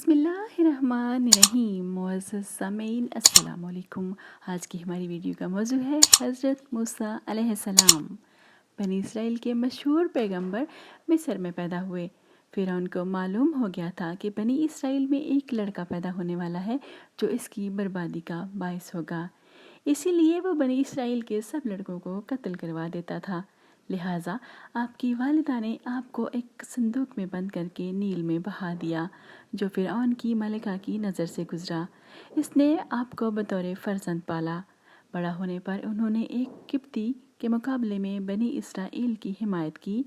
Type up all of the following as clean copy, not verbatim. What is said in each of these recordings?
بسم اللہ الرحمن الرحیم. معزز سامعین السلام علیکم. آج کی ہماری ویڈیو کا موضوع ہے حضرت موسیٰ علیہ السلام. بنی اسرائیل کے مشہور پیغمبر مصر میں پیدا ہوئے. فرعون کو معلوم ہو گیا تھا کہ بنی اسرائیل میں ایک لڑکا پیدا ہونے والا ہے جو اس کی بربادی کا باعث ہوگا. اسی لیے وہ بنی اسرائیل کے سب لڑکوں کو قتل کروا دیتا تھا. لہٰذا آپ کی والدہ نے آپ کو ایک صندوق میں بند کر کے نیل میں بہا دیا جو فرعون کی ملکہ کی نظر سے گزرا. اس نے آپ کو بطور فرزند پالا. بڑا ہونے پر انہوں نے ایک قبطی کے مقابلے میں بنی اسرائیل کی حمایت کی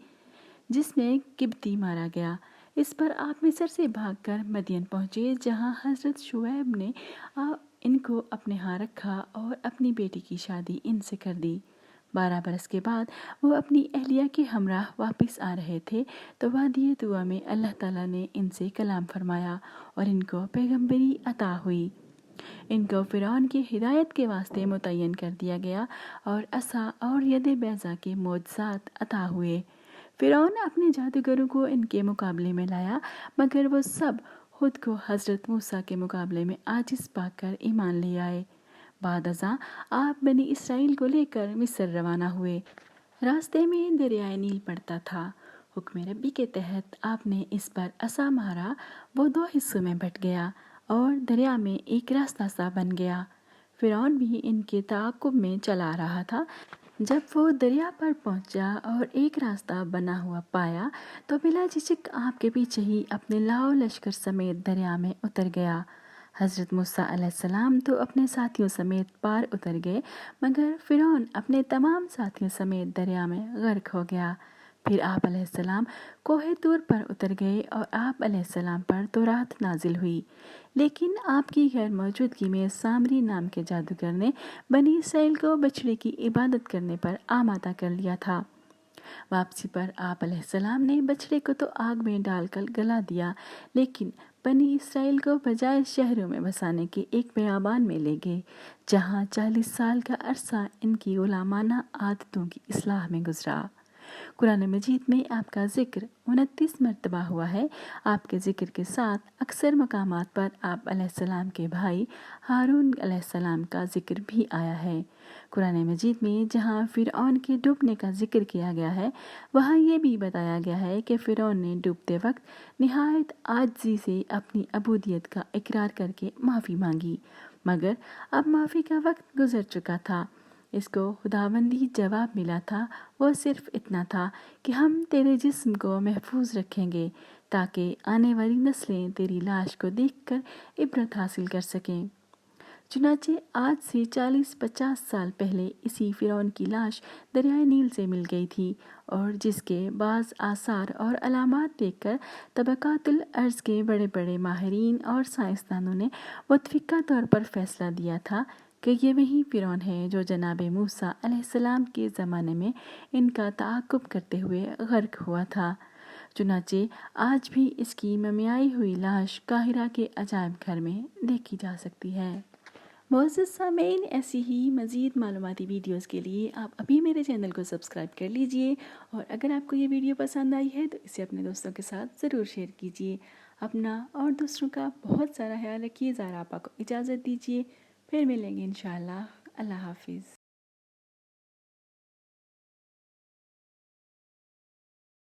جس میں قبطی مارا گیا. اس پر آپ مصر سے بھاگ کر مدین پہنچے جہاں حضرت شعیب نے ان کو اپنے ہاں رکھا اور اپنی بیٹی کی شادی ان سے کر دی. 12 برس کے بعد وہ اپنی اہلیہ کے ہمراہ واپس آ رہے تھے تو وادی طویٰ میں اللہ تعالیٰ نے ان سے کلام فرمایا اور ان کو پیغمبری عطا ہوئی. ان کو فرعون کی ہدایت کے واسطے متعین کر دیا گیا اور عصا اور ید بیضاء کے معجزات عطا ہوئے. فرعون اپنے جادوگروں کو ان کے مقابلے میں لایا مگر وہ سب خود کو حضرت موسیٰ کے مقابلے میں عاجز پا کر ایمان لے آئے. بعد ازاں آپ بنی اسرائیل کو لے کر مصر روانہ ہوئے. راستے میں دریائے نیل پڑتا تھا. حکم ربی کے تحت آپ نے اس پر عصا مارا. وہ 2 حصوں میں بٹ گیا اور دریا میں ایک راستہ سا بن گیا. فرعون بھی ان کے تعاقب میں چلا رہا تھا. جب وہ دریا پر پہنچا اور ایک راستہ بنا ہوا پایا تو بلا جھجک آپ کے پیچھے ہی اپنے لاؤ لشکر سمیت دریا میں اتر گیا. حضرت موسیٰ علیہ السلام تو اپنے ساتھیوں سمیت پار اتر گئے مگر فرعون اپنے تمام ساتھیوں سمیت دریا میں غرق ہو گیا. پھر آپ علیہ السلام کوہ طور پر اتر گئے اور آپ علیہ السلام پر تورات نازل ہوئی. لیکن آپ کی غیر موجودگی میں سامری نام کے جادوگر نے بنی اسرائیل کو بچڑے کی عبادت کرنے پر آمادہ کر لیا تھا. واپسی پر آپ علیہ السلام نے بچڑے کو تو آگ میں ڈال کر گلا دیا لیکن بنی اسرائیل کو بجائے شہروں میں بسانے کے ایک بیابان میں لے گئے جہاں 40 سال کا عرصہ ان کی غلامانہ عادتوں کی اصلاح میں گزرا. قرآن مجید میں آپ کا ذکر 29 مرتبہ ہوا ہے. آپ کے ذکر کے ساتھ اکثر مقامات پر آپ علیہ السلام کے بھائی ہارون علیہ السلام کا ذکر بھی آیا ہے. قرآن مجید میں جہاں فرعون کے ڈوبنے کا ذکر کیا گیا ہے وہاں یہ بھی بتایا گیا ہے کہ فرعون نے ڈوبتے وقت نہایت عاجزی سے اپنی عبودیت کا اقرار کر کے معافی مانگی مگر اب معافی کا وقت گزر چکا تھا. اس کو خداوندی جواب ملا تھا. وہ صرف اتنا تھا کہ ہم تیرے جسم کو محفوظ رکھیں گے تاکہ آنے والی نسلیں تیری لاش کو دیکھ کر عبرت حاصل کر سکیں. چنانچہ آج سے 40-50 سال پہلے اسی فرعون کی لاش دریائے نیل سے مل گئی تھی اور جس کے بعض آثار اور علامات دیکھ کر طبقات الارض کے بڑے بڑے ماہرین اور سائنسدانوں نے متفقہ طور پر فیصلہ دیا تھا کہ یہ وہی فرعون ہے جو جناب موسیٰ علیہ السلام کے زمانے میں ان کا تعاقب کرتے ہوئے غرق ہوا تھا. چنانچہ آج بھی اس کی مومیائی ہوئی لاش قاہرہ کے عجائب گھر میں دیکھی جا سکتی ہے. معزز سامعین ایسی ہی مزید معلوماتی ویڈیوز کے لیے آپ ابھی میرے چینل کو سبسکرائب کر لیجئے اور اگر آپ کو یہ ویڈیو پسند آئی ہے تو اسے اپنے دوستوں کے ساتھ ضرور شیئر کیجئے. اپنا اور دوسروں کا بہت سارا خیال رکھیے. زہرا آپا کو اجازت دیجئے. پھر ملیں گے انشاءاللہ. اللہ حافظ.